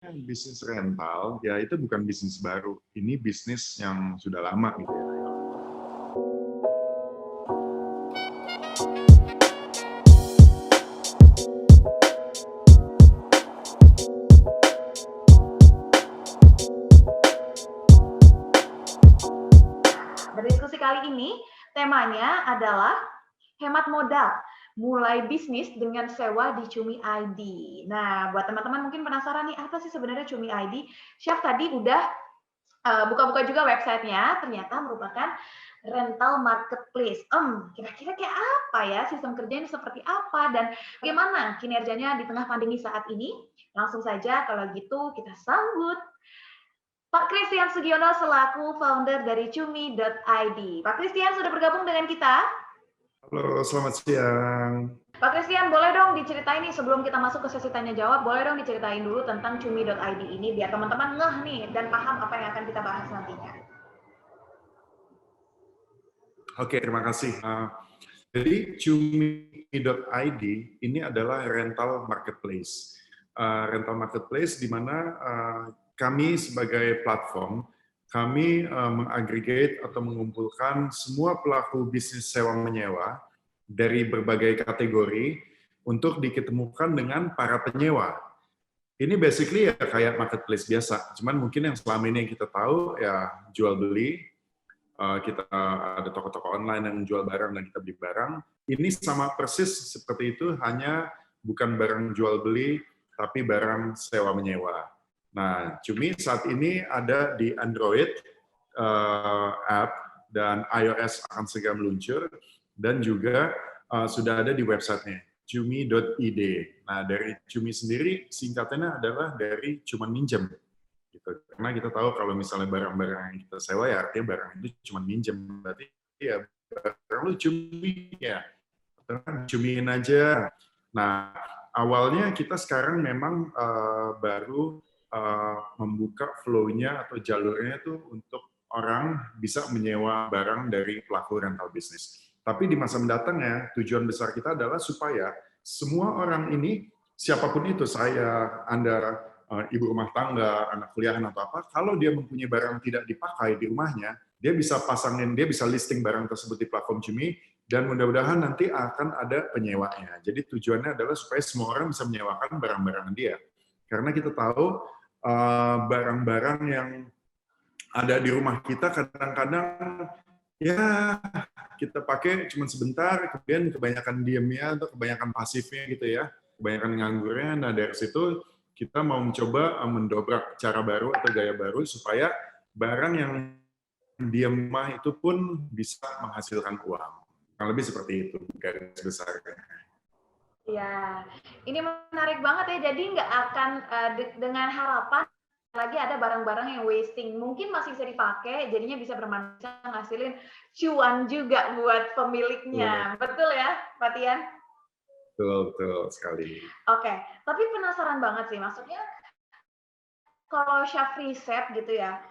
bisnis rental, ya itu bukan bisnis baru. Ini bisnis yang sudah lama gitu ya. Berdiskusi kali ini, temanya adalah hemat modal, mulai bisnis dengan sewa di Cumi ID. Nah, buat teman-teman mungkin penasaran nih, apa sih sebenarnya Cumi ID? Chef tadi udah buka-buka juga websitenya, ternyata merupakan rental marketplace. Kira-kira kayak apa ya, sistem kerjanya seperti apa, dan bagaimana kinerjanya di tengah pandemi saat ini? Langsung saja kalau gitu kita sambut Pak Christian Sugiono selaku founder dari Cumi.id. Pak Christian sudah bergabung dengan kita. Halo, selamat siang. Pak Christian, boleh dong diceritain nih sebelum kita masuk ke sesi tanya jawab, boleh dong diceritain dulu tentang Cumi.id ini biar teman-teman ngeh nih dan paham apa yang akan kita bahas nantinya. Oke, terima kasih. Jadi Cumi.id ini adalah rental marketplace. Rental marketplace di mana kami sebagai platform, kami mengagregate atau mengumpulkan semua pelaku bisnis sewa menyewa dari berbagai kategori untuk diketemukan dengan para penyewa. Ini basically ya kayak marketplace biasa, cuman mungkin yang selama ini yang kita tahu ya jual beli, kita ada toko-toko online yang jual barang dan kita beli barang. Ini sama persis seperti itu, hanya bukan barang jual beli, tapi barang sewa menyewa. Nah, Cumi saat ini ada di Android app dan iOS akan segera meluncur, dan juga sudah ada di websitenya, cumi.id. Nah, dari Cumi sendiri singkatannya adalah dari cuma minjem. Gitu. Karena kita tahu kalau misalnya barang-barang yang kita sewa ya artinya barang itu cuma minjem, berarti ya barang lu cumi ya, cumiin aja. Nah, awalnya kita sekarang memang baru membuka flow-nya atau jalurnya itu untuk orang bisa menyewa barang dari pelaku rental bisnis. Tapi di masa mendatang ya, tujuan besar kita adalah supaya semua orang ini, siapapun itu, saya, Anda, ibu rumah tangga, anak kuliahan atau apa, kalau dia mempunyai barang tidak dipakai di rumahnya, dia bisa pasangin, dia bisa listing barang tersebut di platform Cumi, dan mudah-mudahan nanti akan ada penyewanya. Jadi tujuannya adalah supaya semua orang bisa menyewakan barang-barang dia. Karena kita tahu barang-barang yang ada di rumah kita kadang-kadang ya kita pakai cuma sebentar, kemudian kebanyakan diemnya atau kebanyakan pasifnya gitu ya, kebanyakan nganggurnya. Nah dari situ kita mau mencoba mendobrak cara baru atau gaya baru supaya barang yang diem rumah itu pun bisa menghasilkan uang. Kurang lebih seperti itu garis besarnya. Ya, ini menarik banget ya. Jadi nggak akan dengan harapan lagi ada barang-barang yang wasting. Mungkin masih bisa dipakai, jadinya bisa bermanfaat, ngasilin cuan juga buat pemiliknya. Betul ya, Pak Tian? Betul, betul sekali. Oke, tapi penasaran banget sih. Maksudnya kalau chef riset gitu ya,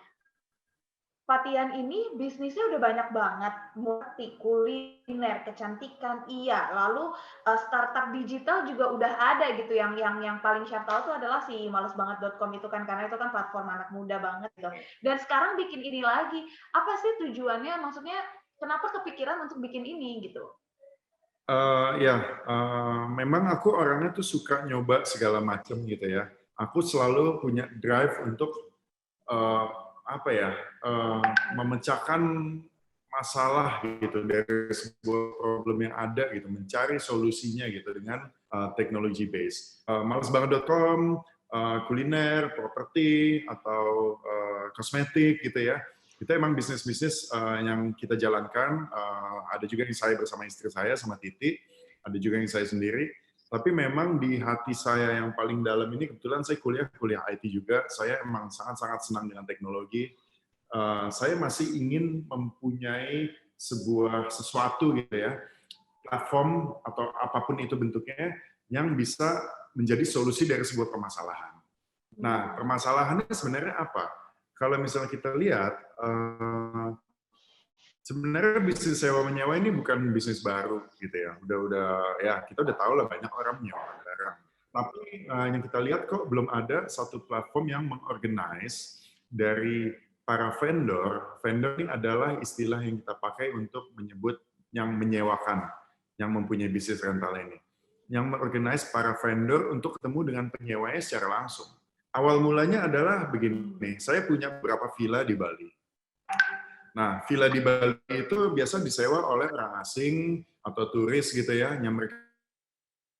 Pak Tian ini bisnisnya udah banyak banget, multi kuliner, kecantikan, iya. Lalu startup digital juga udah ada gitu. Yang paling chef tahu tuh adalah si malesbanget.com itu kan, karena itu kan platform anak muda banget gitu. Dan sekarang bikin ini lagi. Apa sih tujuannya? Maksudnya kenapa kepikiran untuk bikin ini gitu? Memang aku orangnya tuh suka nyoba segala macam gitu ya. Aku selalu punya drive untuk uh, apa ya, memecahkan masalah gitu dari sebuah problem yang ada gitu, mencari solusinya gitu dengan teknologi base. Malesbanget.com, kuliner, properti atau kosmetik gitu ya. Itu emang bisnis-bisnis yang kita jalankan. Ada juga yang saya bersama istri saya, sama Titi. Ada juga yang saya sendiri. Tapi memang di hati saya yang paling dalam ini, kebetulan saya kuliah IT juga, saya emang sangat-sangat senang dengan teknologi. Saya masih ingin mempunyai sesuatu gitu ya, platform atau apapun itu bentuknya, yang bisa menjadi solusi dari sebuah permasalahan. Nah, permasalahannya sebenarnya apa? Kalau misalnya kita lihat, sebenarnya bisnis sewa menyewa ini bukan bisnis baru gitu ya. Udah ya kita udah tahu lah banyak orang menyewa barang. Tapi yang kita lihat kok belum ada satu platform yang mengorganize dari para vendor. Vendor ini adalah istilah yang kita pakai untuk menyebut yang menyewakan, yang mempunyai bisnis rental ini. Yang mengorganize para vendor untuk ketemu dengan penyewanya secara langsung. Awal mulanya adalah begini, saya punya beberapa villa di Bali. Nah, villa di Bali itu biasa disewa oleh orang asing atau turis gitu ya, yang mereka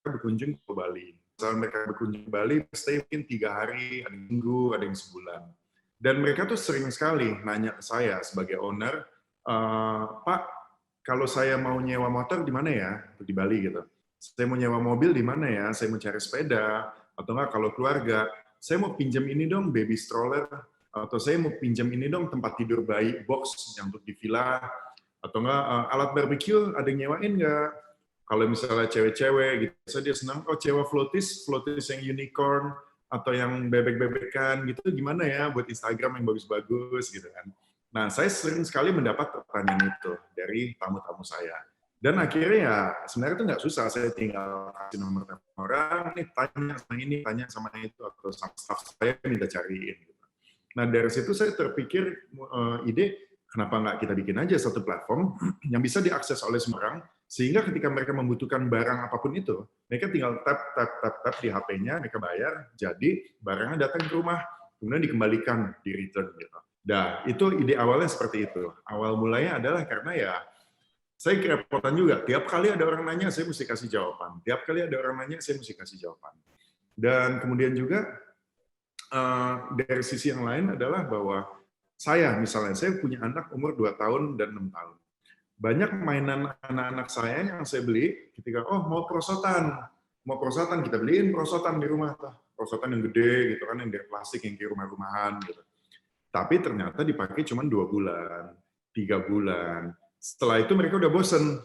berkunjung ke Bali. Misalnya mereka berkunjung ke Bali, stay mungkin 3 hari, ada yang minggu, ada yang sebulan. Dan mereka tuh sering sekali nanya ke saya sebagai owner, Pak, kalau saya mau nyewa motor di mana ya? Di Bali gitu. Saya mau nyewa mobil di mana ya? Saya mau cari sepeda, atau enggak kalau keluarga, saya mau pinjam ini dong baby stroller, atau saya mau pinjam ini dong tempat tidur bayi box yang untuk di villa, atau enggak alat barbecue ada yang nyewain enggak? Kalau misalnya cewek-cewek gitu, so dia senang, oh cewek floaties yang unicorn, atau yang bebek-bebekan gitu, gimana ya buat Instagram yang bagus-bagus gitu kan. Nah, saya sering sekali mendapat pertanyaan itu dari tamu-tamu saya. Dan akhirnya ya sebenarnya itu nggak susah, saya tinggal kasih nomor telepon orang, nih tanya sama ini, tanya sama itu, atau sama staff saya minta cariin. Gitu. Nah, dari situ saya terpikir ide, kenapa nggak kita bikin aja satu platform yang bisa diakses oleh semua orang, sehingga ketika mereka membutuhkan barang apapun itu, mereka tinggal tap di HP-nya, mereka bayar, jadi barangnya datang ke rumah, kemudian dikembalikan di return gitu. Nah, itu ide awalnya seperti itu. Awal mulanya adalah karena ya saya kerepotan juga. Tiap kali ada orang nanya, saya mesti kasih jawaban. Tiap kali ada orang nanya, saya mesti kasih jawaban. Dan kemudian juga dari sisi yang lain adalah bahwa saya misalnya, saya punya anak umur 2 tahun dan 6 tahun. Banyak mainan anak-anak saya yang saya beli ketika, oh mau prosotan, kita beliin prosotan di rumah. Prosotan yang gede gitu kan, yang dari plastik, yang kayak rumah-rumahan gitu. Tapi ternyata dipakai cuma 2 bulan, 3 bulan. Setelah itu mereka udah bosen.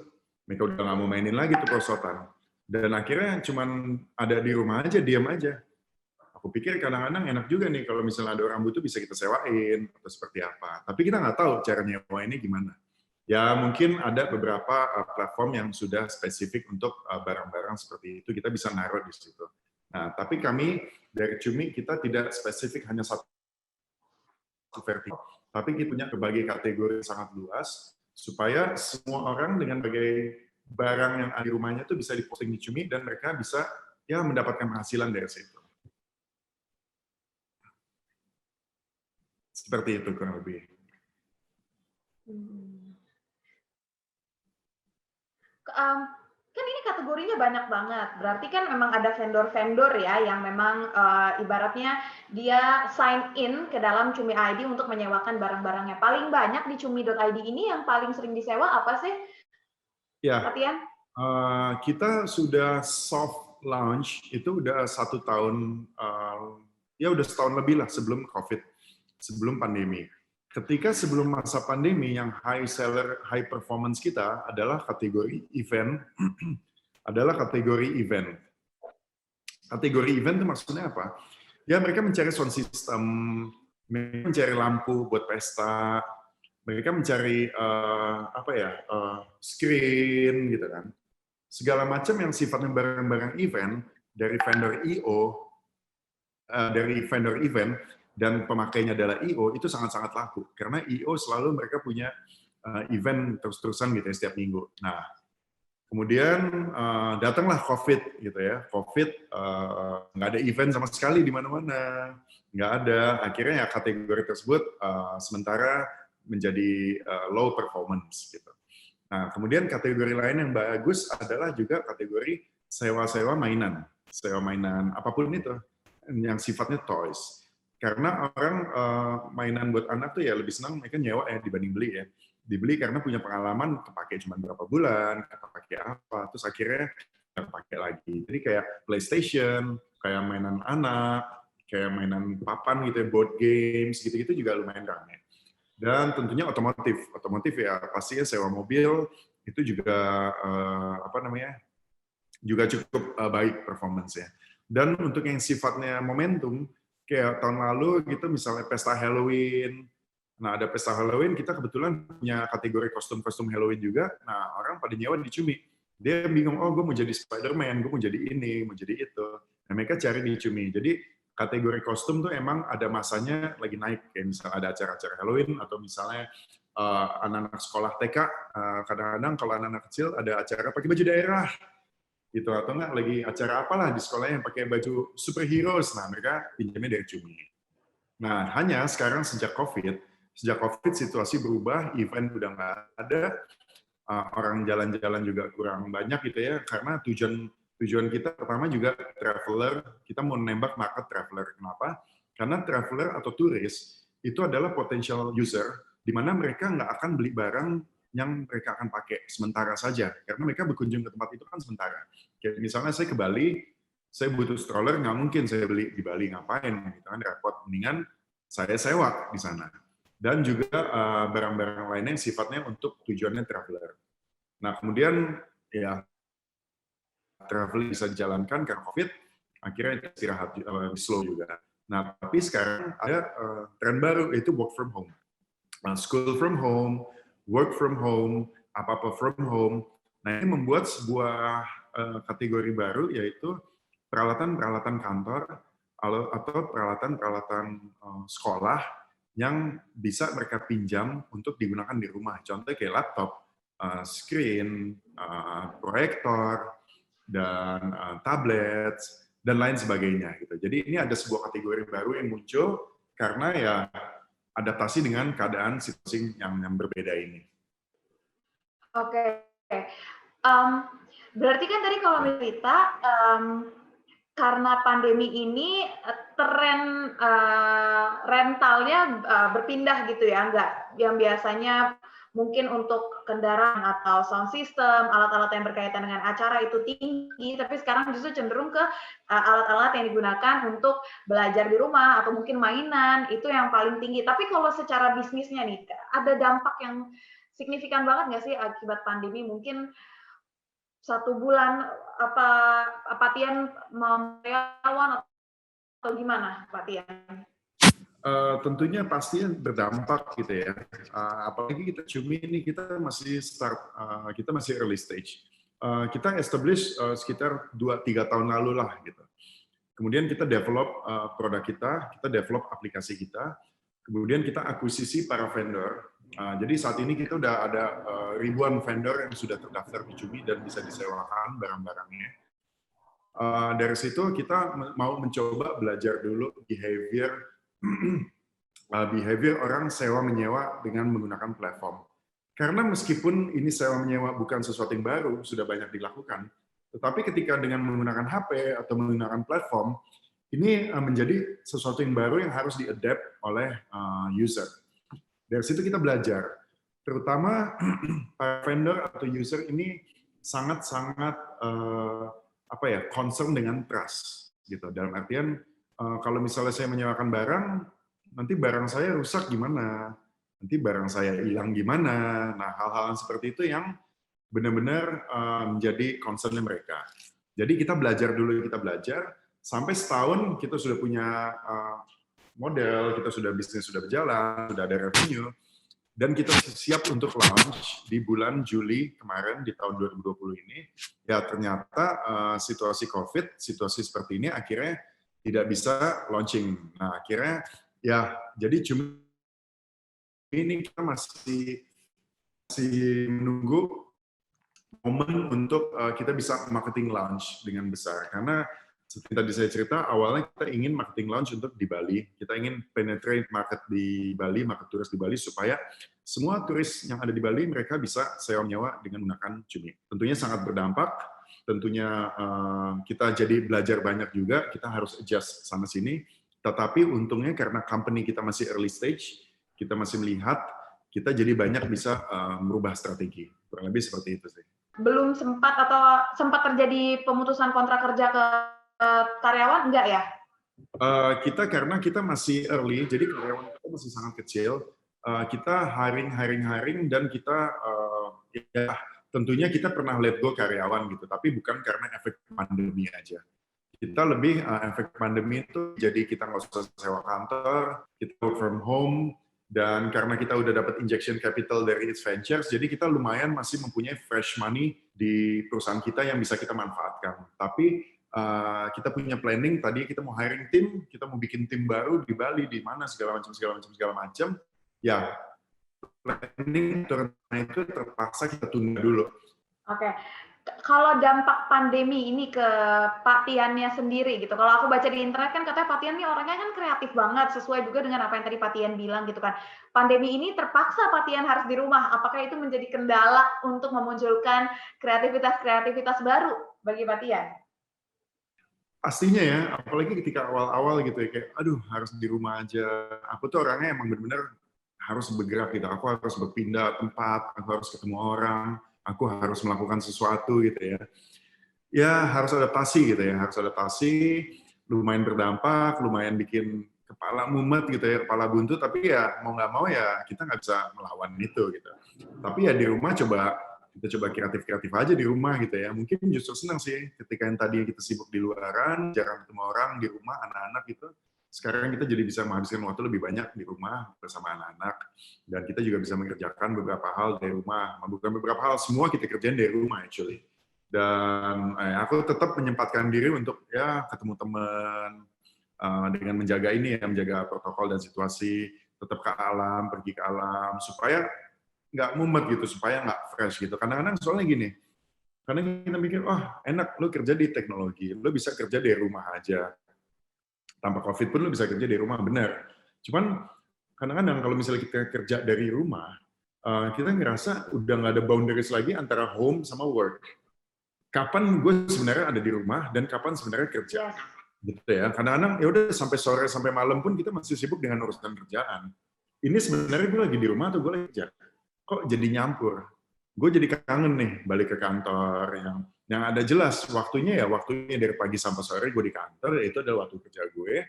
Mereka udah nggak mau mainin lagi tuh prosotan. Dan akhirnya cuma ada di rumah aja, diam aja. Aku pikir kadang-kadang enak juga nih kalau misalnya ada orang butuh bisa kita sewain atau seperti apa. Tapi kita nggak tahu cara nyewa ini gimana. Ya mungkin ada beberapa platform yang sudah spesifik untuk barang-barang seperti itu, kita bisa naruh di situ. Nah, tapi kami dari Cumi kita tidak spesifik hanya satu vertikal, tapi kita punya berbagai kategori yang sangat luas supaya semua orang dengan berbagai barang yang ada di rumahnya itu bisa diposting di Cumi dan mereka bisa ya mendapatkan penghasilan dari situ. Seperti itu kurang lebih. Kan ini kategorinya banyak banget. Berarti kan memang ada vendor-vendor ya yang memang ibaratnya dia sign in ke dalam Cumi ID untuk menyewakan barang-barangnya. Paling banyak di Cumi.id ini yang paling sering disewa apa sih? Ya, Latihan? kita sudah soft launch itu udah 1 tahun, ya udah setahun lebih lah sebelum COVID, sebelum pandemi. Ketika sebelum masa pandemi yang high seller, high performance kita adalah kategori event, adalah kategori event. Kategori event itu maksudnya apa? Ya mereka mencari sound system, mereka mencari lampu buat pesta, mereka mencari screen gitu kan. Segala macam yang sifatnya barang-barang event dari vendor event dan pemakainya adalah IO itu sangat-sangat laku karena IO selalu mereka punya event terus-terusan gitu ya, setiap minggu. Nah, kemudian datanglah COVID gitu ya. COVID nggak ada event sama sekali di mana-mana, nggak ada. Akhirnya ya kategori tersebut sementara menjadi low performance gitu. Nah, kemudian kategori lain yang bagus adalah juga kategori sewa-sewa mainan apapun itu yang sifatnya toys. Karena orang mainan buat anak tuh ya lebih senang mereka nyewa ya dibanding beli ya. Dibeli karena punya pengalaman kepake cuma berapa bulan, kepake apa, terus akhirnya nggak pakai lagi. Jadi kayak PlayStation, kayak mainan anak, kayak mainan papan gitu ya, board games gitu-gitu juga lumayan ramai. Dan tentunya otomotif ya pastinya sewa mobil itu juga juga cukup baik performance-nya. Dan untuk yang sifatnya momentum, kayak tahun lalu gitu misalnya pesta Halloween. Nah, ada pesta Halloween, kita kebetulan punya kategori kostum-kostum Halloween juga. Nah, orang pada nyewa di Cumi. Dia bingung, oh gue mau jadi Spider-Man, gue mau jadi ini, mau jadi itu. Nah, mereka cari di Cumi. Jadi kategori kostum tuh emang ada masanya lagi naik, kayak misalnya ada acara-acara Halloween atau misalnya anak-anak sekolah TK, kadang-kadang kalau anak-anak kecil ada acara pakai baju daerah gitu, atau enggak lagi acara apalah di sekolah yang pakai baju superheroes, nah mereka pinjamnya dari Cumi. Nah, hanya sekarang sejak COVID situasi berubah, event udah nggak ada, orang jalan-jalan juga kurang banyak gitu ya, karena tujuan kita pertama juga traveler, kita mau nembak market traveler. Kenapa? Karena traveler atau turis itu adalah potential user, di mana mereka nggak akan beli barang yang mereka akan pakai sementara saja, karena mereka berkunjung ke tempat itu kan sementara. Kayak misalnya saya ke Bali, saya butuh stroller, nggak mungkin saya beli di Bali, ngapain? Gitu kan, repot. Mendingan saya sewa di sana. Dan juga barang-barang lainnya yang sifatnya untuk tujuannya traveler. Nah, kemudian ya traveling bisa dijalankan karena COVID, akhirnya istirahat slow juga. Nah, tapi sekarang ada tren baru, yaitu work from home. School from home, work from home, apa-apa from home. Nah, ini membuat sebuah kategori baru, yaitu peralatan-peralatan kantor atau peralatan-peralatan sekolah yang bisa mereka pinjam untuk digunakan di rumah. Contohnya kayak laptop, screen, proyektor, dan tablet, dan lain sebagainya. Gitu. Jadi ini ada sebuah kategori baru yang muncul karena ya adaptasi dengan keadaan situasi yang berbeda ini. Oke. Berarti kan tadi kalau cerita, karena pandemi ini tren rentalnya berpindah gitu ya, nggak yang biasanya mungkin untuk kendaraan atau sound system, alat-alat yang berkaitan dengan acara itu tinggi, tapi sekarang justru cenderung ke alat-alat yang digunakan untuk belajar di rumah atau mungkin mainan, itu yang paling tinggi. Tapi kalau secara bisnisnya nih, ada dampak yang signifikan banget nggak sih akibat pandemi? Mungkin 1 bulan Pak Tian karyawan atau gimana Pak Tian? Tentunya pasti berdampak gitu ya. Apalagi kita Cumi ini kita masih kita masih early stage. Kita establish sekitar 2-3 tahun lalu lah gitu. Kemudian kita develop produk kita develop aplikasi kita, kemudian kita akuisisi para vendor. Jadi saat ini kita udah ada ribuan vendor yang sudah terdaftar di Cumi dan bisa disewakan barang-barangnya. Dari situ kita mau mencoba belajar dulu behavior orang sewa menyewa dengan menggunakan platform. Karena meskipun ini sewa menyewa bukan sesuatu yang baru, sudah banyak dilakukan, tetapi ketika dengan menggunakan HP atau menggunakan platform, ini menjadi sesuatu yang baru yang harus di-adapt oleh user. Dari situ kita belajar, terutama para vendor atau user ini sangat-sangat concern dengan trust, gitu. Dalam artian kalau misalnya saya menyewakan barang, nanti barang saya rusak gimana? Nanti barang saya hilang gimana? Nah, hal-hal seperti itu yang benar-benar menjadi concern mereka. Jadi kita belajar dulu, sampai setahun kita sudah punya model, kita sudah bisnis sudah berjalan, sudah ada revenue, dan kita siap untuk launch di bulan Juli kemarin di tahun 2020 ini. Ya ternyata situasi COVID, situasi seperti ini akhirnya tidak bisa launching. Nah akhirnya ya jadi cuma ini kita masih menunggu momen untuk kita bisa marketing launch dengan besar. Karena seperti tadi saya cerita, awalnya kita ingin marketing launch untuk di Bali. Kita ingin penetrate market di Bali, market turis di Bali, supaya semua turis yang ada di Bali, mereka bisa sewa-nyewa dengan menggunakan Cumi. Tentunya sangat berdampak, tentunya kita jadi belajar banyak juga, kita harus adjust sana-sini. Tetapi untungnya karena company kita masih early stage, kita masih melihat, kita jadi banyak bisa merubah strategi. Kurang lebih seperti itu sih. Belum sempat terjadi pemutusan kontrak kerja ke karyawan, enggak ya? Kita karena kita masih early, jadi karyawan kita masih sangat kecil. Kita hiring dan kita ya tentunya kita pernah let go karyawan gitu, tapi bukan karena efek pandemi aja. Kita lebih efek pandemi itu jadi kita nggak usah sewa kantor, kita work from home, dan karena kita udah dapat injection capital dari It's Ventures, jadi kita lumayan masih mempunyai fresh money di perusahaan kita yang bisa kita manfaatkan. Tapi kita punya planning tadi kita mau hiring tim, kita mau bikin tim baru di Bali, di mana segala macam. Ya, planning rencana itu terpaksa kita tunda dulu. Oke. Kalau dampak pandemi ini ke Pak Tiannya sendiri gitu. Kalau aku baca di internet kan katanya Pak Tian ini orangnya kan kreatif banget, sesuai juga dengan apa yang tadi Pak Tian bilang gitu kan. Pandemi ini terpaksa Pak Tian harus di rumah. Apakah itu menjadi kendala untuk memunculkan kreativitas baru bagi Pak Tian? Pastinya ya, apalagi ketika awal-awal gitu ya, kayak aduh harus di rumah aja. Aku tuh orangnya emang benar-benar harus bergerak gitu. Aku harus berpindah tempat, aku harus ketemu orang, aku harus melakukan sesuatu gitu ya. Ya harus adaptasi gitu ya, harus adaptasi, lumayan berdampak, lumayan bikin kepala mumet gitu ya, kepala buntu, tapi ya mau nggak mau ya kita nggak bisa melawan itu gitu. Tapi ya di rumah kita coba kreatif-kreatif aja di rumah gitu ya. Mungkin justru senang sih ketika yang tadi kita sibuk di luaran, jarang ketemu orang di rumah, anak-anak gitu. Sekarang kita jadi bisa menghabiskan waktu lebih banyak di rumah bersama anak-anak. Dan kita juga bisa mengerjakan beberapa hal dari rumah. Bukan beberapa hal, semua kita kerjain dari rumah actually. Dan aku tetap menyempatkan diri untuk ya ketemu teman, dengan menjaga ini ya, menjaga protokol dan situasi, tetap ke alam, pergi ke alam, supaya nggak mumet gitu, supaya nggak fresh gitu. Kadang-kadang soalnya gini, kadang kita mikir, oh enak, lo kerja di teknologi, lo bisa kerja dari rumah aja. Tanpa COVID pun lo bisa kerja dari rumah, benar. Cuman kadang-kadang kalau misalnya kita kerja dari rumah, kita ngerasa udah nggak ada boundaries lagi antara home sama work. Kapan gue sebenarnya ada di rumah dan kapan sebenarnya kerja. Gitu ya. Kadang-kadang ya udah sampai sore sampai malam pun kita masih sibuk dengan urusan kerjaan. Ini sebenarnya gue lagi di rumah atau gue lagi kerja? Kok jadi nyampur? Gue jadi kangen nih balik ke kantor yang ada jelas waktunya dari pagi sampai sore gue di kantor, itu adalah waktu kerja gue.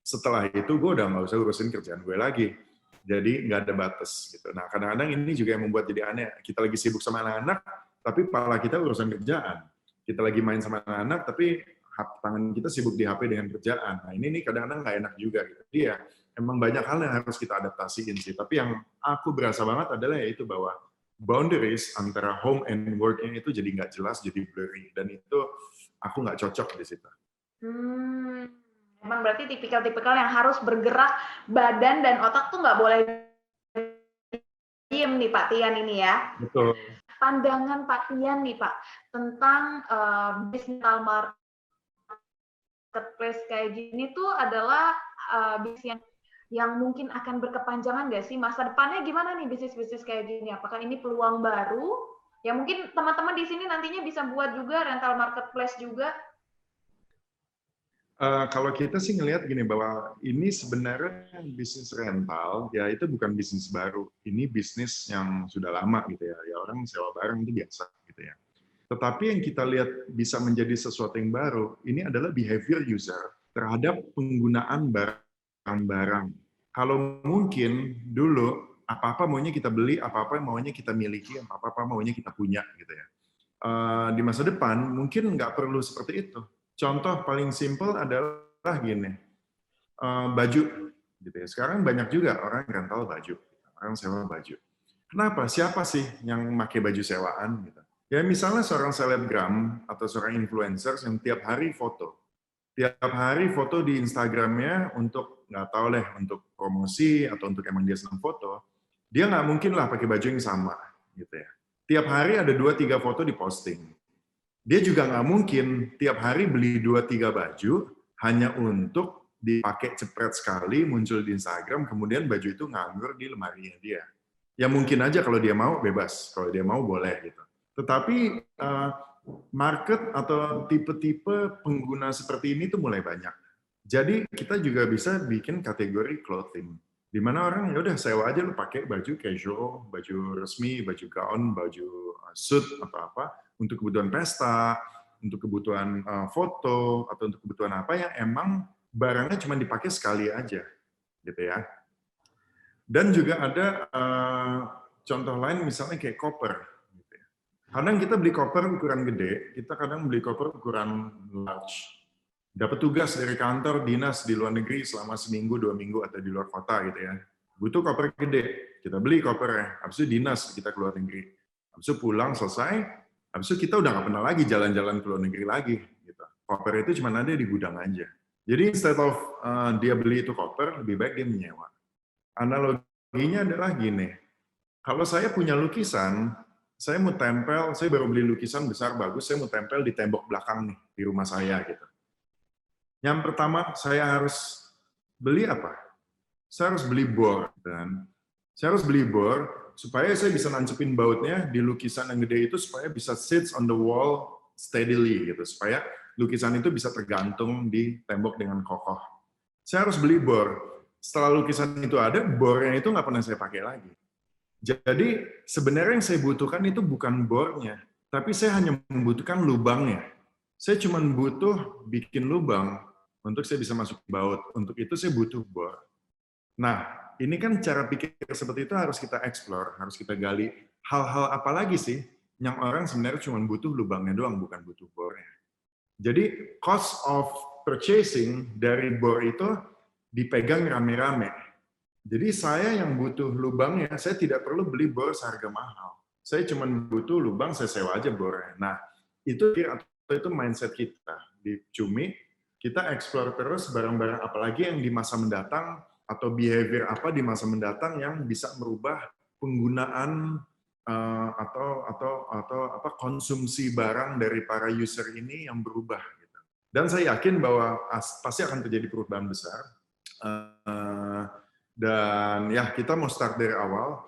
Setelah itu gue udah nggak usah urusin kerjaan gue lagi. Jadi nggak ada batas gitu. Nah kadang-kadang ini juga yang membuat jadi aneh. Kita lagi sibuk sama anak-anak, tapi kepala kita urusan kerjaan. Kita lagi main sama anak-anak, tapi tangan kita sibuk di HP dengan kerjaan. Nah ini nih kadang-kadang nggak enak juga gitu. Jadi ya emang banyak hal yang harus kita adaptasiin sih. Tapi yang aku berasa banget adalah yaitu bahwa boundaries antara home and work-nya itu jadi nggak jelas, jadi blurry. Dan itu aku nggak cocok di situ. Emang berarti tipikal-tipikal yang harus bergerak badan dan otak tuh nggak boleh diem nih Pak Tian ini ya. Betul. Pandangan Pak Tian nih Pak tentang digital marketplace kayak gini tuh adalah bisnis yang mungkin akan berkepanjangan nggak sih? Masa depannya gimana nih bisnis-bisnis kayak gini? Apakah ini peluang baru? Ya mungkin teman-teman di sini nantinya bisa buat juga rental marketplace juga. Kalau kita sih ngelihat gini, bahwa ini sebenarnya bisnis rental, ya itu bukan bisnis baru. Ini bisnis yang sudah lama gitu ya. Ya orang sewa barang itu biasa gitu ya. Tetapi yang kita lihat bisa menjadi sesuatu yang baru, ini adalah behavior user terhadap penggunaan barang-barang. Kalau mungkin dulu apa-apa maunya kita beli, apa-apa maunya kita miliki, apa-apa maunya kita punya gitu ya. Di masa depan mungkin nggak perlu seperti itu. Contoh paling simpel adalah gini, baju gitu ya. Sekarang banyak juga orang rental baju, orang sewa baju. Kenapa? Siapa sih yang pakai baju sewaan gitu? Ya misalnya seorang selebgram atau seorang influencer yang tiap hari foto di Instagramnya untuk nggak tahu deh untuk promosi atau untuk emang dia senang foto, dia nggak mungkin lah pakai baju yang sama gitu ya. Tiap hari ada 2-3 foto diposting. Dia juga nggak mungkin tiap hari beli 2-3 baju hanya untuk dipakai cepret sekali muncul di Instagram, kemudian baju itu nganggur di lemarinya dia. Ya mungkin aja kalau dia mau bebas, kalau dia mau boleh gitu. Tetapi market atau tipe-tipe pengguna seperti ini tuh mulai banyak. Jadi kita juga bisa bikin kategori clothing, di mana orang ya udah sewa aja lu pakai baju casual, baju resmi, baju gaun, baju suit atau apa untuk kebutuhan pesta, untuk kebutuhan foto atau untuk kebutuhan apa yang emang barangnya cuma dipakai sekali aja, gitu ya. Dan juga ada contoh lain misalnya kayak koper. Kadang kita beli koper ukuran gede, kita kadang beli koper ukuran large. Dapat tugas dari kantor dinas di luar negeri selama seminggu, 2 minggu, atau di luar kota gitu ya. Butuh koper gede, kita beli kopernya. Habis itu dinas kita ke luar negeri. Habis itu pulang selesai, habis itu kita udah nggak pernah lagi jalan-jalan ke luar negeri lagi. Gitu. koper itu cuma ada di gudang aja. Jadi instead of dia beli itu koper, lebih baik dia menyewa. Analoginya adalah gini, kalau saya punya lukisan, saya mau tempel, saya baru beli lukisan besar bagus, saya mau tempel di tembok belakang nih di rumah saya gitu. Yang pertama saya harus beli apa? Saya harus beli bor, dan saya harus beli bor supaya saya bisa nancepin bautnya di lukisan yang gede itu supaya bisa sits on the wall steadily gitu, supaya lukisan itu bisa tergantung di tembok dengan kokoh. Saya harus beli bor. Setelah lukisan itu ada, bornya itu nggak pernah saya pakai lagi. Jadi sebenarnya yang saya butuhkan itu bukan bornya, tapi saya hanya membutuhkan lubangnya. Saya cuma butuh bikin lubang untuk saya bisa masuk baut. Untuk itu saya butuh bor. Nah, ini kan cara pikir seperti itu harus kita explore, harus kita gali. Hal-hal apa lagi sih yang orang sebenarnya cuma butuh lubangnya doang, bukan butuh bornya. Jadi cost of purchasing dari bor itu dipegang rame-rame. Jadi saya yang butuh lubangnya, saya tidak perlu beli bor seharga mahal. Saya cuma butuh lubang, saya sewa aja bornya. Nah, itu mindset kita. Di Cumi, kita explore terus barang-barang apalagi yang di masa mendatang, atau behavior apa di masa mendatang yang bisa merubah penggunaan atau konsumsi barang dari para user ini yang berubah. Gitu. Dan saya yakin bahwa pasti akan terjadi perubahan besar. Dan ya kita mau start dari awal.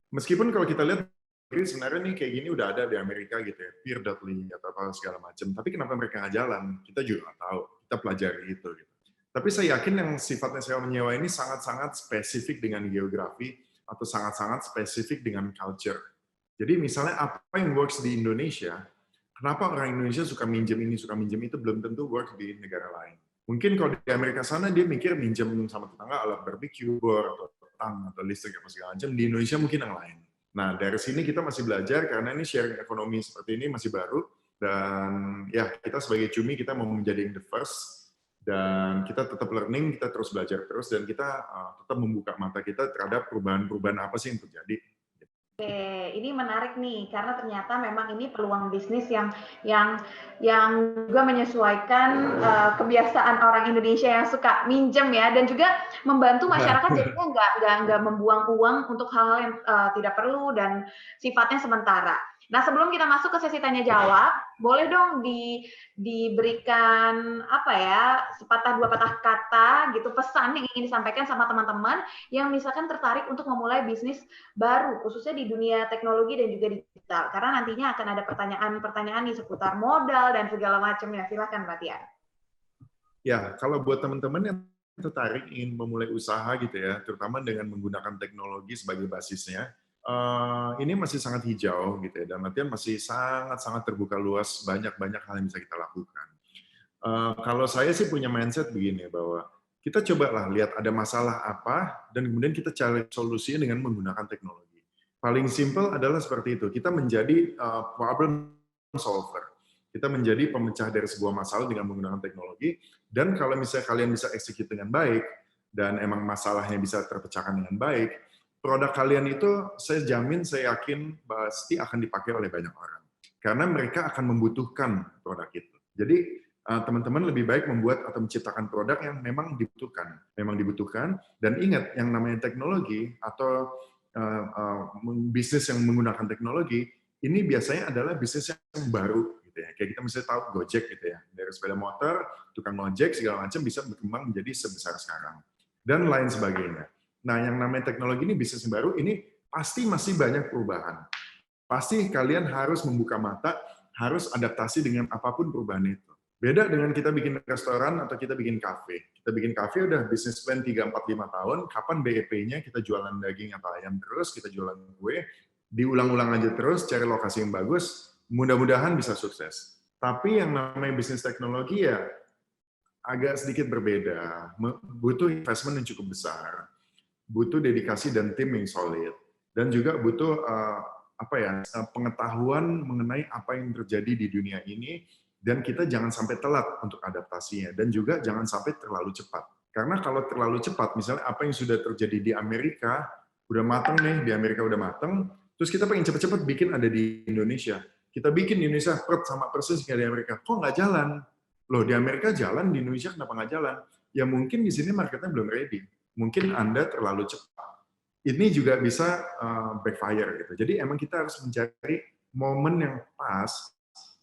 Meskipun kalau kita lihat sebenarnya nih kayak gini udah ada di Amerika gitu ya, peer.ly atau apa segala macam. Tapi kenapa mereka nggak jalan? Kita juga nggak tahu. Kita pelajari itu. Gitu. Tapi saya yakin yang sifatnya sewa menyewa ini sangat-sangat spesifik dengan geografi atau sangat-sangat spesifik dengan culture. Jadi misalnya apa yang works di Indonesia, kenapa orang Indonesia suka minjem ini, suka minjem itu, belum tentu works di negara lain. Mungkin kalau di Amerika sana dia mikir minjem sama tetangga alat barbecue, bor, atau tang, atau listrik, apa segala macam. Di Indonesia mungkin yang lain. Nah dari sini kita masih belajar karena ini sharing ekonomi seperti ini masih baru. Dan ya kita sebagai Cumi kita mau menjadi the first. Dan kita tetap learning, kita terus belajar terus, dan kita tetap membuka mata kita terhadap perubahan-perubahan apa sih yang terjadi. Oke, ini menarik nih karena ternyata memang ini peluang bisnis yang juga menyesuaikan kebiasaan orang Indonesia yang suka minjem ya, dan juga membantu masyarakat jadinya nggak membuang uang untuk hal-hal yang tidak perlu dan sifatnya sementara. Nah, sebelum kita masuk ke sesi tanya jawab, boleh dong diberikan apa ya, sepatah dua patah kata gitu, pesan yang ingin disampaikan sama teman-teman yang misalkan tertarik untuk memulai bisnis baru, khususnya di dunia teknologi dan juga digital. Karena nantinya akan ada pertanyaan-pertanyaan nih seputar modal dan segala macamnya. Silakan, Mbak Tia. Ya, kalau buat teman-teman yang tertarik ingin memulai usaha gitu ya, terutama dengan menggunakan teknologi sebagai basisnya, ini masih sangat hijau gitu ya, dan artian masih sangat-sangat terbuka luas, banyak-banyak hal yang bisa kita lakukan. Kalau saya sih punya mindset begini, bahwa kita cobalah lihat ada masalah apa, dan kemudian kita cari solusinya dengan menggunakan teknologi. Paling simple adalah seperti itu, kita menjadi problem solver. Kita menjadi pemecah dari sebuah masalah dengan menggunakan teknologi, dan kalau misalnya kalian bisa execute dengan baik, dan emang masalahnya bisa terpecahkan dengan baik, produk kalian itu saya jamin, saya yakin pasti akan dipakai oleh banyak orang. Karena mereka akan membutuhkan produk itu. Jadi teman-teman lebih baik membuat atau menciptakan produk yang memang dibutuhkan. Dan ingat, yang namanya teknologi atau bisnis yang menggunakan teknologi, ini biasanya adalah bisnis yang baru. Gitu ya. Kayak kita misalnya tahu Gojek gitu ya, dari sepeda motor, tukang ojek segala macam bisa berkembang menjadi sebesar sekarang. Dan lain sebagainya. Nah, yang namanya teknologi ini bisnis baru, ini pasti masih banyak perubahan. Pasti kalian harus membuka mata, harus adaptasi dengan apapun perubahan itu. Beda dengan kita bikin restoran atau kita bikin kafe. Kita bikin kafe udah bisnis plan 3, 4, 5 tahun, kapan BEP-nya kita jualan daging atau ayam terus, kita jualan kue, diulang-ulang aja terus, cari lokasi yang bagus, mudah-mudahan bisa sukses. Tapi yang namanya bisnis teknologi ya agak sedikit berbeda, butuh investment yang cukup besar, butuh dedikasi dan tim yang solid, dan juga butuh pengetahuan mengenai apa yang terjadi di dunia ini, dan kita jangan sampai telat untuk adaptasinya, dan juga jangan sampai terlalu cepat. Karena kalau terlalu cepat, misalnya apa yang sudah terjadi di Amerika, udah mateng nih, di Amerika udah mateng, terus kita pengen cepet-cepet bikin ada di Indonesia. Kita bikin di Indonesia sama persis kayak di Amerika, kok nggak jalan? loh di Amerika jalan, di Indonesia kenapa nggak jalan? Ya mungkin di sini marketnya belum ready. Mungkin Anda terlalu cepat. Ini juga bisa backfire gitu. Jadi emang kita harus mencari momen yang pas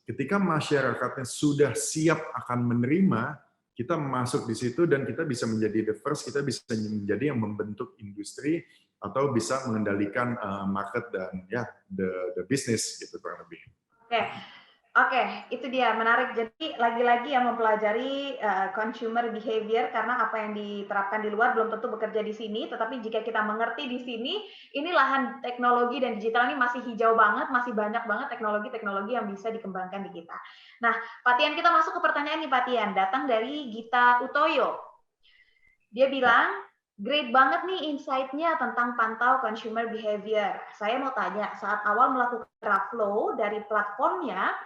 ketika masyarakatnya sudah siap akan menerima, kita masuk di situ dan kita bisa menjadi the first, kita bisa menjadi yang membentuk industri atau bisa mengendalikan market dan ya the business gitu kurang lebih. Oke. Oke, itu dia menarik. Jadi lagi-lagi yang mempelajari consumer behavior karena apa yang diterapkan di luar belum tentu bekerja di sini, tetapi jika kita mengerti di sini, ini lahan teknologi dan digital ini masih hijau banget, masih banyak banget teknologi-teknologi yang bisa dikembangkan di kita. Nah, Pak Tian, kita masuk ke pertanyaan nih Pak Tian, datang dari Gita Utoyo. Dia bilang, great banget nih insight-nya tentang pantau consumer behavior. Saya mau tanya, saat awal melakukan flow dari platformnya,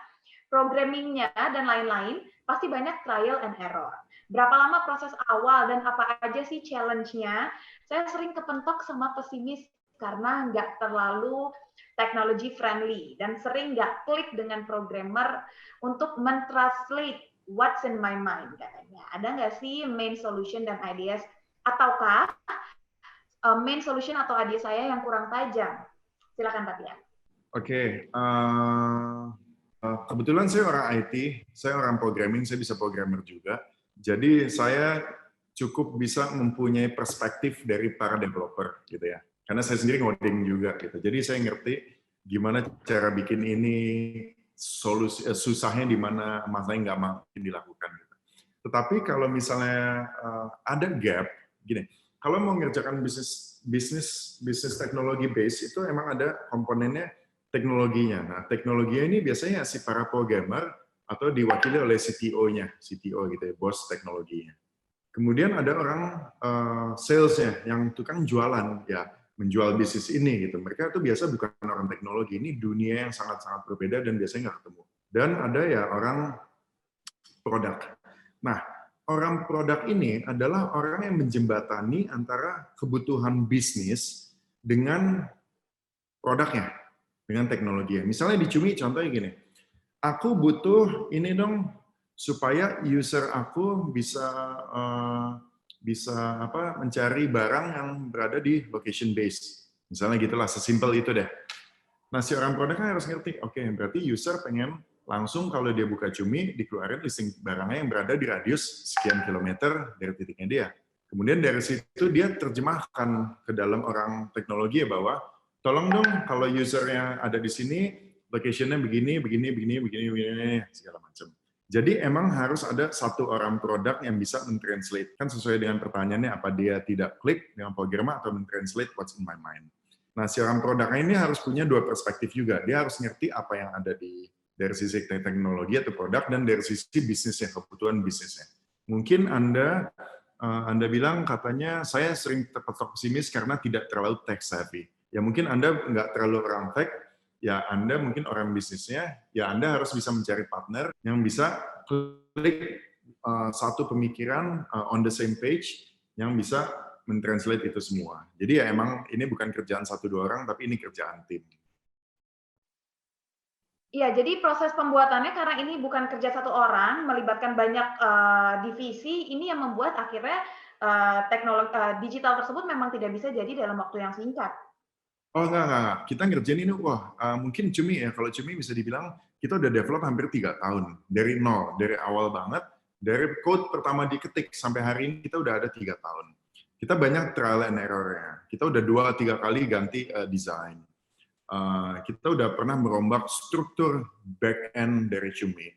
programmingnya, dan lain-lain, pasti banyak trial and error. Berapa lama proses awal dan apa aja sih challenge-nya? Saya sering kepentok sama pesimis karena nggak terlalu technology friendly dan sering nggak klik dengan programmer untuk mentranslate what's in my mind katanya. Ada nggak sih main solution dan ideas ataukah main solution atau ide saya yang kurang tajam? Silakan Pak Tian. Oke, kebetulan saya orang IT, saya orang programming, saya bisa programmer juga. Jadi saya cukup bisa mempunyai perspektif dari para developer gitu ya. Karena saya sendiri ngoding juga gitu. Jadi saya ngerti gimana cara bikin ini, solusi susahnya di mana, masanya nggak mungkin dilakukan gitu. Tetapi kalau misalnya ada gap, gini, kalau mau ngerjakan bisnis teknologi base itu emang ada komponennya teknologinya. Nah, teknologinya ini biasanya si para programmer atau diwakili oleh CTO-nya, CTO gitu ya, bos teknologinya. Kemudian ada orang sales-nya yang tukang jualan, ya menjual bisnis ini gitu. Mereka itu biasa bukan orang teknologi, ini dunia yang sangat-sangat berbeda dan biasanya nggak ketemu. Dan ada ya orang produk. Nah, orang produk ini adalah orang yang menjembatani antara kebutuhan bisnis dengan produknya, dengan teknologi. Misalnya di Cumi contohnya gini, aku butuh ini dong supaya user aku bisa mencari barang yang berada di location base. Misalnya gitulah, sesimpel itu deh. Nah, si orang produknya harus ngerti, oke, berarti user pengen langsung kalau dia buka Cumi, dikeluarin listing barangnya yang berada di radius sekian kilometer dari titiknya dia. Kemudian dari situ dia terjemahkan ke dalam orang teknologi ya bahwa, tolong dong kalau usernya ada di sini, location-nya begini, segala macam. Jadi emang harus ada satu orang produk yang bisa mentranslate. Kan sesuai dengan pertanyaannya, apa dia tidak klik dengan programmer atau mentranslate what's in my mind. Nah, si orang produknya ini harus punya dua perspektif juga. Dia harus ngerti apa yang ada dari sisi teknologi atau produk dan dari sisi bisnisnya, kebutuhan bisnisnya. Mungkin Anda bilang katanya saya sering terpatok pesimis karena tidak terlalu tech savvy. Ya mungkin Anda nggak terlalu orang tech, ya Anda mungkin orang bisnisnya, ya Anda harus bisa mencari partner yang bisa klik satu pemikiran on the same page yang bisa mentranslate itu semua. Jadi ya emang ini bukan kerjaan satu dua orang, tapi ini kerjaan tim. Iya, jadi proses pembuatannya karena ini bukan kerja satu orang, melibatkan banyak divisi, ini yang membuat akhirnya teknologi digital tersebut memang tidak bisa jadi dalam waktu yang singkat. Oh enggak. Kita ngerjain ini, mungkin Cumi ya, kalau Cumi bisa dibilang, kita udah develop hampir 3 tahun. Dari nol, dari awal banget, dari code pertama diketik sampai hari ini kita udah ada 3 tahun. Kita banyak trial and error-nya. Kita udah 2-3 kali ganti desain. Kita udah pernah merombak struktur back-end dari Cumi.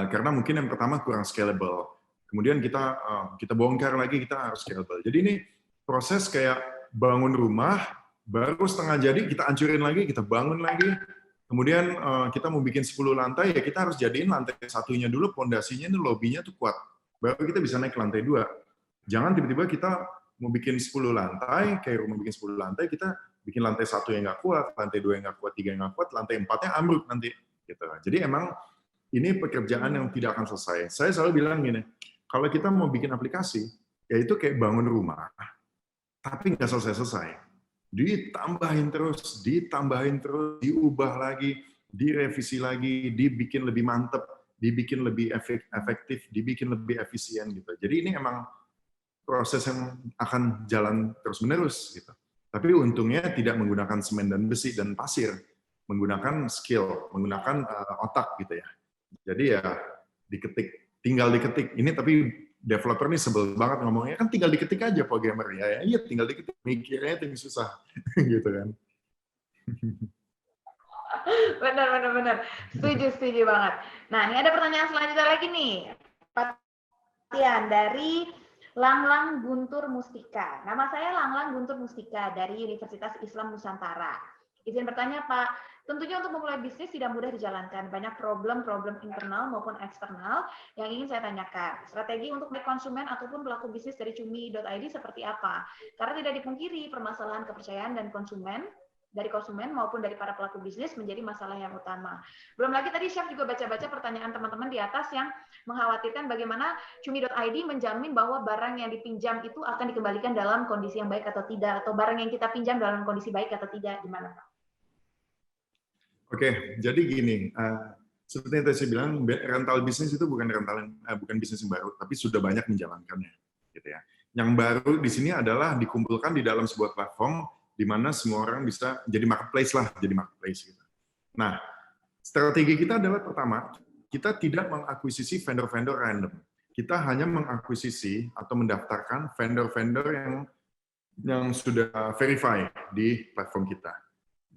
Karena mungkin yang pertama kurang scalable. Kemudian kita bongkar lagi, kita harus scalable. Jadi ini proses kayak bangun rumah, baru setengah jadi kita hancurin lagi, kita bangun lagi. Kemudian kita mau bikin 10 lantai, ya kita harus jadiin lantai satunya dulu, pondasinya, lobbynya tuh kuat. Baru kita bisa naik ke lantai 2. Jangan tiba-tiba kita mau bikin 10 lantai, kayak rumah bikin 10 lantai, kita bikin lantai 1 yang nggak kuat, lantai 2 yang nggak kuat, 3 yang nggak kuat, lantai 4-nya ambruk nanti. Gitu. Jadi emang ini pekerjaan yang tidak akan selesai. Saya selalu bilang gini, kalau kita mau bikin aplikasi, ya itu kayak bangun rumah, tapi nggak selesai-selesai. Ditambahin terus, diubah lagi, direvisi lagi, dibikin lebih mantep. dibikin lebih efektif, dibikin lebih efisien gitu. Jadi ini emang proses yang akan jalan terus-menerus gitu. Tapi untungnya tidak menggunakan semen dan besi dan pasir, menggunakan skill, menggunakan otak gitu ya. Jadi ya tinggal diketik. Ini tapi developer nih sebel banget ngomongnya, kan tinggal diketik aja programmer ya. Iya tinggal diketik, mikirnya itu yang susah gitu kan. Benar. Setuju banget. Nah, ini ada pertanyaan selanjutnya lagi nih. Pertanyaan dari Langlang Guntur Mustika. Nama saya Langlang Guntur Mustika dari Universitas Islam Nusantara. Izin bertanya, Pak. Tentunya untuk memulai bisnis tidak mudah dijalankan. Banyak problem internal maupun eksternal yang ingin saya tanyakan. Strategi untuk konsumen ataupun pelaku bisnis dari Cumi.id seperti apa? Karena tidak dipungkiri permasalahan kepercayaan dan dari konsumen maupun dari para pelaku bisnis menjadi masalah yang utama. Belum lagi tadi Chef juga baca-baca pertanyaan teman-teman di atas yang mengkhawatirkan bagaimana Cumi.id menjamin bahwa barang yang dipinjam itu akan dikembalikan dalam kondisi yang baik atau tidak, atau barang yang kita pinjam dalam kondisi baik atau tidak, gimana Pak? Oke, jadi gini, seperti yang tadi saya bilang, rental bisnis itu bukan bisnis yang baru, tapi sudah banyak menjalankannya, gitu ya. Yang baru di sini adalah dikumpulkan di dalam sebuah platform di mana semua orang bisa jadi marketplace gitu. Nah, strategi kita adalah pertama, kita tidak mengakuisisi vendor-vendor random. Kita hanya mengakuisisi atau mendaftarkan vendor-vendor yang sudah verify di platform kita.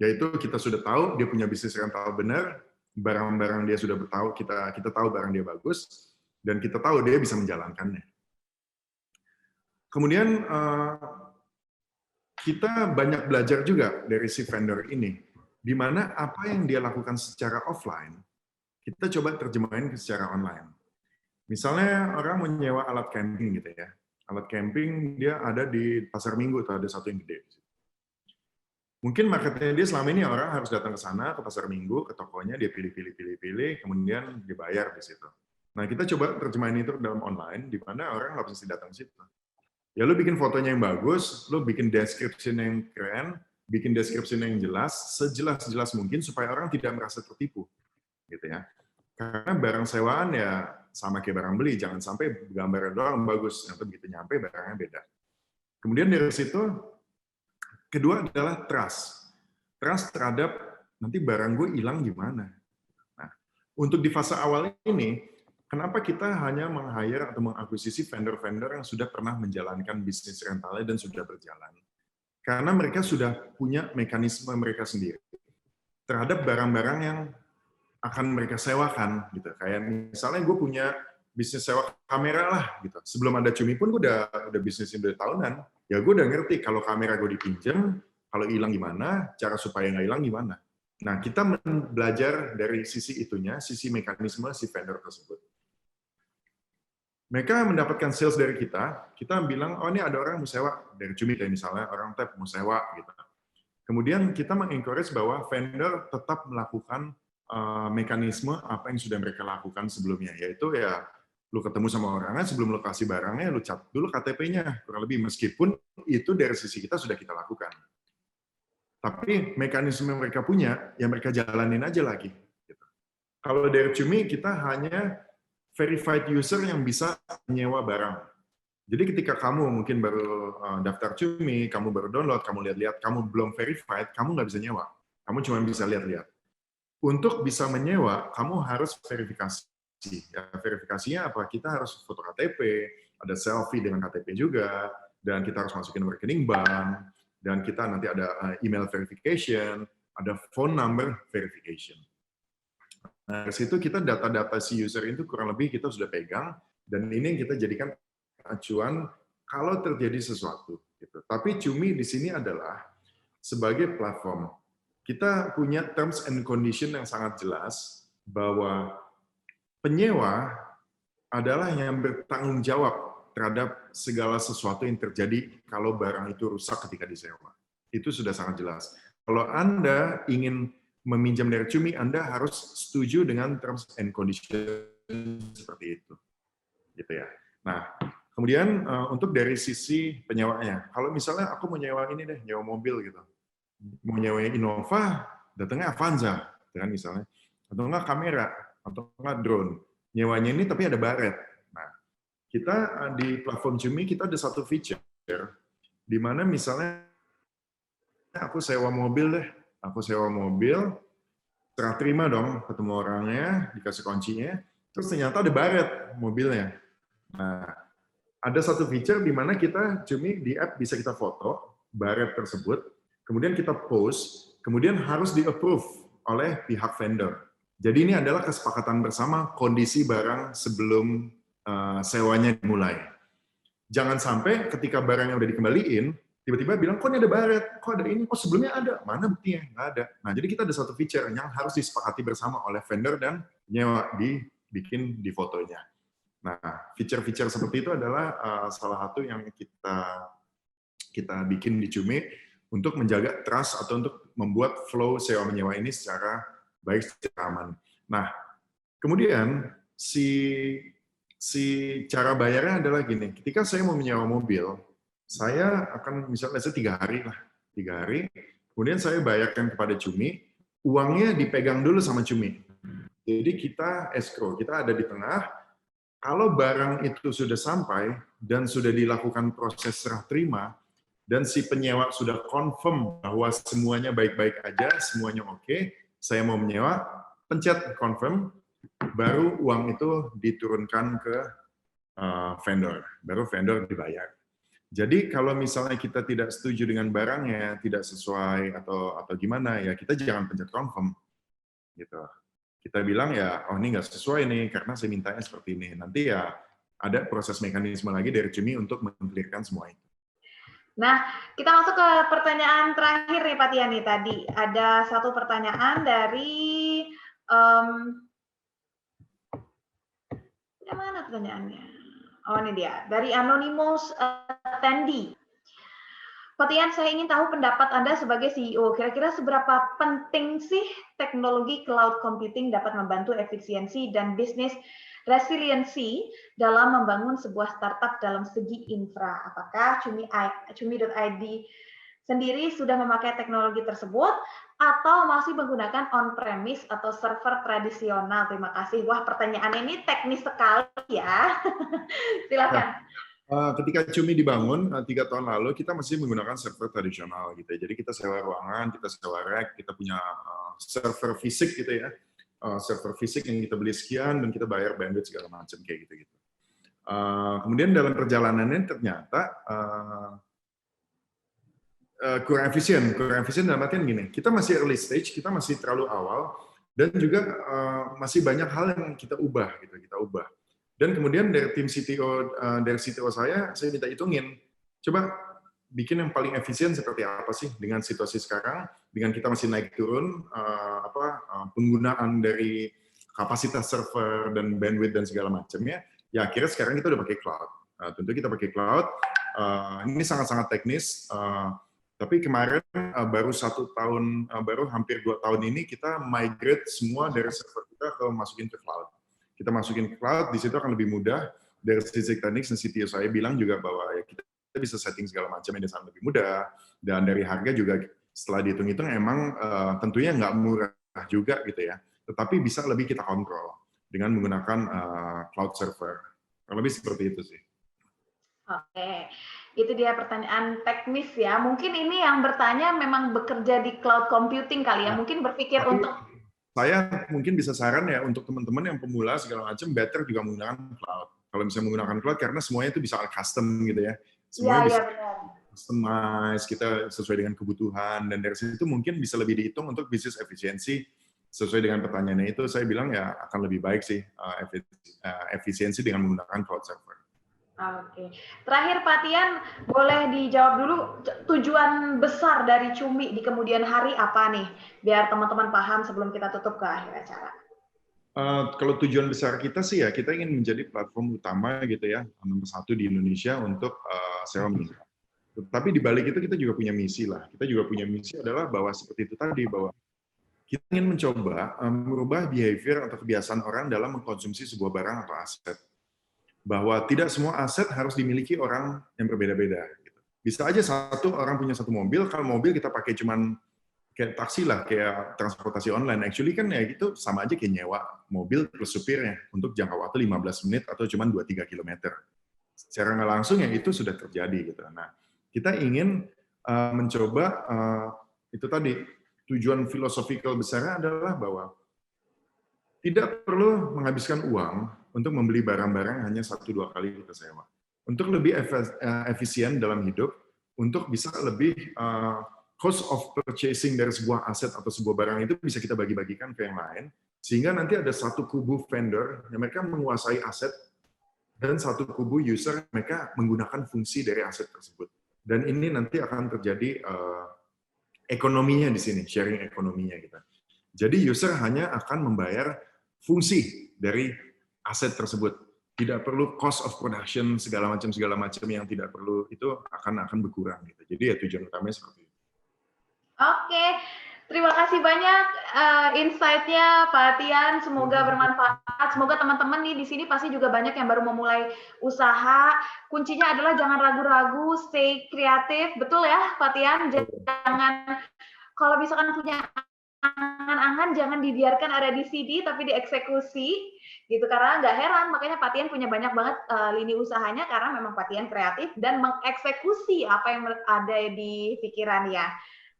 Yaitu kita sudah tahu dia punya bisnis rental benar, barang-barang dia sudah tahu, kita tahu barang dia bagus, dan kita tahu dia bisa menjalankannya. Kemudian kita banyak belajar juga dari si vendor ini, di mana apa yang dia lakukan secara offline, kita coba terjemahin secara online. Misalnya orang menyewa alat camping gitu ya, alat camping dia ada di pasar Minggu, atau ada satu yang gede. Mungkin marketnya dia selama ini orang harus datang ke sana, ke pasar Minggu, ke tokonya, dia pilih, kemudian dibayar di situ. Nah, kita coba terjemahin itu dalam online, di mana orang nggak mesti datang ke situ. Ya, lu bikin fotonya yang bagus, lu bikin description yang keren, bikin description yang jelas, sejelas-jelas mungkin, supaya orang tidak merasa tertipu. Gitu ya. Karena barang sewaan ya sama kayak barang beli, jangan sampai gambarnya doang bagus, nanti begitu nyampe barangnya beda. Kemudian dari situ, kedua adalah trust. Trust terhadap nanti barang gue hilang gimana. Nah, untuk di fase awal ini, kenapa kita hanya meng-hire atau mengakuisisi vendor-vendor yang sudah pernah menjalankan bisnis rentalnya dan sudah berjalan? Karena mereka sudah punya mekanisme mereka sendiri terhadap barang-barang yang akan mereka sewakan. Gitu. Kayak misalnya gue punya bisnis sewa kamera lah. Gitu. Sebelum ada Cumi pun gue udah bisnisnya udah tahunan. Ya gue udah ngerti kalau kamera gue dipinjam, kalau hilang gimana, cara supaya nggak hilang gimana. Nah, kita belajar dari sisi itunya, sisi mekanisme si vendor tersebut. Mereka mendapatkan sales dari kita bilang, oh ini ada orang mau sewa, dari Cumi kayak misalnya, orang tap mau sewa, gitu. Kemudian kita mengencourage bahwa vendor tetap melakukan mekanisme apa yang sudah mereka lakukan sebelumnya, yaitu ya lu ketemu sama orangnya, sebelum lu kasih barangnya, lu cat dulu KTP-nya, kurang lebih, meskipun itu dari sisi kita sudah kita lakukan. Tapi mekanisme yang mereka punya, ya mereka jalanin aja lagi. Gitu. Kalau dari Cumi, kita hanya verified user yang bisa menyewa barang. Jadi ketika kamu mungkin baru daftar Cumi, kamu baru download, kamu lihat-lihat, kamu belum verified, kamu nggak bisa nyewa. Kamu cuma bisa lihat-lihat. Untuk bisa menyewa, kamu harus verifikasi. Ya, verifikasinya apa? Kita harus foto KTP, ada selfie dengan KTP juga, dan kita harus masukin rekening bank, dan kita nanti ada email verification, ada phone number verification. Nah, dari situ kita data-data si user itu kurang lebih kita sudah pegang, dan ini yang kita jadikan acuan kalau terjadi sesuatu. Gitu. Tapi Cumi di sini adalah sebagai platform. Kita punya terms and condition yang sangat jelas bahwa penyewa adalah yang bertanggung jawab terhadap segala sesuatu yang terjadi kalau barang itu rusak ketika disewa. Itu sudah sangat jelas. Kalau Anda ingin meminjam dari Cumi, Anda harus setuju dengan terms and condition seperti itu. Gitu ya. Nah, kemudian untuk dari sisi penyewanya, kalau misalnya aku mau nyewa ini deh, nyewa mobil gitu. Mau nyewa Innova, datangnya Avanza, kan misalnya. Atau enggak kamera, atau enggak drone. nyewanya ini tapi ada baret. Nah, kita di platform Cumi kita ada satu feature di mana misalnya aku sewa mobil deh, serah terima dong ketemu orangnya, dikasih kuncinya, terus ternyata ada baret mobilnya. Nah, ada satu feature di mana kita Cumi di app bisa kita foto baret tersebut, kemudian kita post, kemudian harus di-approve oleh pihak vendor. Jadi ini adalah kesepakatan bersama kondisi barang sebelum sewanya dimulai. Jangan sampai ketika barangnya udah dikembaliin, tiba-tiba bilang, kok ini ada baret, kok ada ini, kok sebelumnya ada, mana buktinya? Nggak ada. Nah, jadi kita ada satu feature yang harus disepakati bersama oleh vendor dan nyewa dibikin di fotonya. Nah, feature-feature seperti itu adalah salah satu yang kita bikin di Cumi untuk menjaga trust atau untuk membuat flow sewa menyewa ini secara baik, secara aman. Nah, kemudian si cara bayarnya adalah gini, ketika saya mau menyewa mobil, saya akan misalnya 3 hari, kemudian saya bayarkan kepada Cumi, uangnya dipegang dulu sama Cumi. Jadi kita escrow, kita ada di tengah, kalau barang itu sudah sampai dan sudah dilakukan proses serah terima, dan si penyewa sudah confirm bahwa semuanya baik-baik aja, semuanya oke, saya mau menyewa, pencet confirm, baru uang itu diturunkan ke vendor, baru vendor dibayar. Jadi kalau misalnya kita tidak setuju dengan barangnya, tidak sesuai atau gimana, ya kita jangan pencet confirm, gitu. Kita bilang ya, oh ini nggak sesuai nih, karena saya mintanya seperti ini. Nanti ya ada proses mekanisme lagi dari Cumi untuk mengklirkan semua itu. Nah, kita masuk ke pertanyaan terakhir nih Pak Tiani tadi. Ada satu pertanyaan dari yang mana pertanyaannya? Oh ini dia, dari Anonymous Attendee. Pak Tian, saya ingin tahu pendapat Anda sebagai CEO. Kira-kira seberapa penting sih teknologi cloud computing dapat membantu efisiensi dan bisnis resiliensi dalam membangun sebuah startup dalam segi infra? Apakah Cumi.id sendiri sudah memakai teknologi tersebut atau masih menggunakan on-premise atau server tradisional? Terima kasih. Wah, pertanyaan ini teknis sekali ya. Silakan. Ketika Cumi dibangun 3 tahun lalu, kita masih menggunakan server tradisional gitu ya. Jadi kita sewa ruangan, kita sewa rack, kita punya server fisik gitu ya. Server fisik yang kita beli sekian dan kita bayar bandwidth segala macam kayak gitu-gitu. Kemudian dalam perjalanannya ternyata kurang efisien dalam artian gini, kita masih early stage, kita masih terlalu awal, dan juga masih banyak hal yang kita ubah. Dan kemudian dari tim CTO, dari CTO saya minta hitungin, coba bikin yang paling efisien seperti apa sih dengan situasi sekarang, dengan kita masih naik turun, penggunaan dari kapasitas server dan bandwidth dan segala macamnya, ya akhirnya sekarang kita udah pakai cloud. Tentu kita pakai cloud, ini sangat-sangat teknis, tapi kemarin baru hampir 2 tahun ini kita migrate semua dari server kita masukin ke cloud. Kita masukin ke cloud, di situ akan lebih mudah. Dari sisi teknik, dan CTO saya bilang juga bahwa ya kita bisa setting segala macam yang sangat lebih mudah. Dan dari harga juga setelah dihitung-hitung emang tentunya nggak murah juga gitu ya. Tetapi bisa lebih kita kontrol dengan menggunakan cloud server. Lebih seperti itu sih. Oke, itu dia pertanyaan teknis ya. Mungkin ini yang bertanya memang bekerja di cloud computing kali ya. Mungkin berpikir untuk... Saya mungkin bisa saran ya untuk teman-teman yang pemula segala macam, better juga menggunakan cloud. Kalau misalnya menggunakan cloud, karena semuanya itu bisa custom gitu ya. Semuanya bisa customize, kita sesuai dengan kebutuhan, dan dari situ mungkin bisa lebih dihitung untuk bisnis efisiensi. Sesuai dengan pertanyaannya itu, saya bilang ya akan lebih baik sih efisiensi dengan menggunakan cloud server. Oke. Terakhir Pak Tian, boleh dijawab dulu tujuan besar dari Cumi di kemudian hari apa nih? Biar teman-teman paham sebelum kita tutup ke akhir acara. Kalau tujuan besar kita sih ya, kita ingin menjadi platform utama gitu ya, nomor 1 di Indonesia untuk sewa menyewa. Tapi di balik itu kita juga punya misi lah. Kita juga punya misi adalah bahwa seperti itu tadi, bahwa kita ingin mencoba merubah behavior atau kebiasaan orang dalam mengkonsumsi sebuah barang atau aset. Bahwa tidak semua aset harus dimiliki orang yang berbeda-beda. Bisa aja satu orang punya satu mobil, kalau mobil kita pakai cuman kayak taksi lah, kayak transportasi online. Actually kan ya gitu sama aja kayak nyewa mobil plus supirnya untuk jangka waktu 15 menit atau cuma 2-3 kilometer. Secara nggak langsung ya itu sudah terjadi gitu. Nah, kita ingin mencoba itu tadi tujuan filosofikal besarnya adalah bahwa tidak perlu menghabiskan uang untuk membeli barang-barang hanya 1-2 kali kita sewa. Untuk lebih efisien dalam hidup, untuk bisa lebih cost of purchasing dari sebuah aset atau sebuah barang itu bisa kita bagi-bagikan ke yang lain, sehingga nanti ada satu kubu vendor yang mereka menguasai aset dan satu kubu user mereka menggunakan fungsi dari aset tersebut. Dan ini nanti akan terjadi ekonominya di sini, sharing ekonominya gitu. Jadi user hanya akan membayar fungsi dari aset tersebut. Tidak perlu cost of production segala macam yang tidak perlu itu akan berkurang gitu. Jadi ya tujuan utamanya seperti itu. Oke, terima kasih banyak insight-nya Pak Tian. Semoga bermanfaat. Semoga teman-teman nih di sini pasti juga banyak yang baru memulai usaha. Kuncinya adalah jangan ragu-ragu, stay kreatif. Betul ya Pak Tian? Jangan, kalau misalkan punya angan-angan jangan dibiarkan ada di CD tapi dieksekusi gitu, karena nggak heran makanya Pak Tian punya banyak banget lini usahanya karena memang Pak Tian kreatif dan mengeksekusi apa yang ada di pikirannya.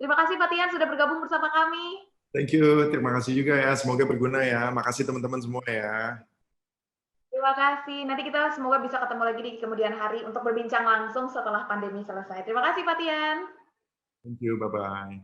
Terima kasih Pak Tian sudah bergabung bersama kami. Thank you, terima kasih juga ya, semoga berguna ya. Makasih teman-teman semua ya. Terima kasih. Nanti kita semoga bisa ketemu lagi di kemudian hari untuk berbincang langsung setelah pandemi selesai. Terima kasih Pak Tian. Thank you, bye-bye.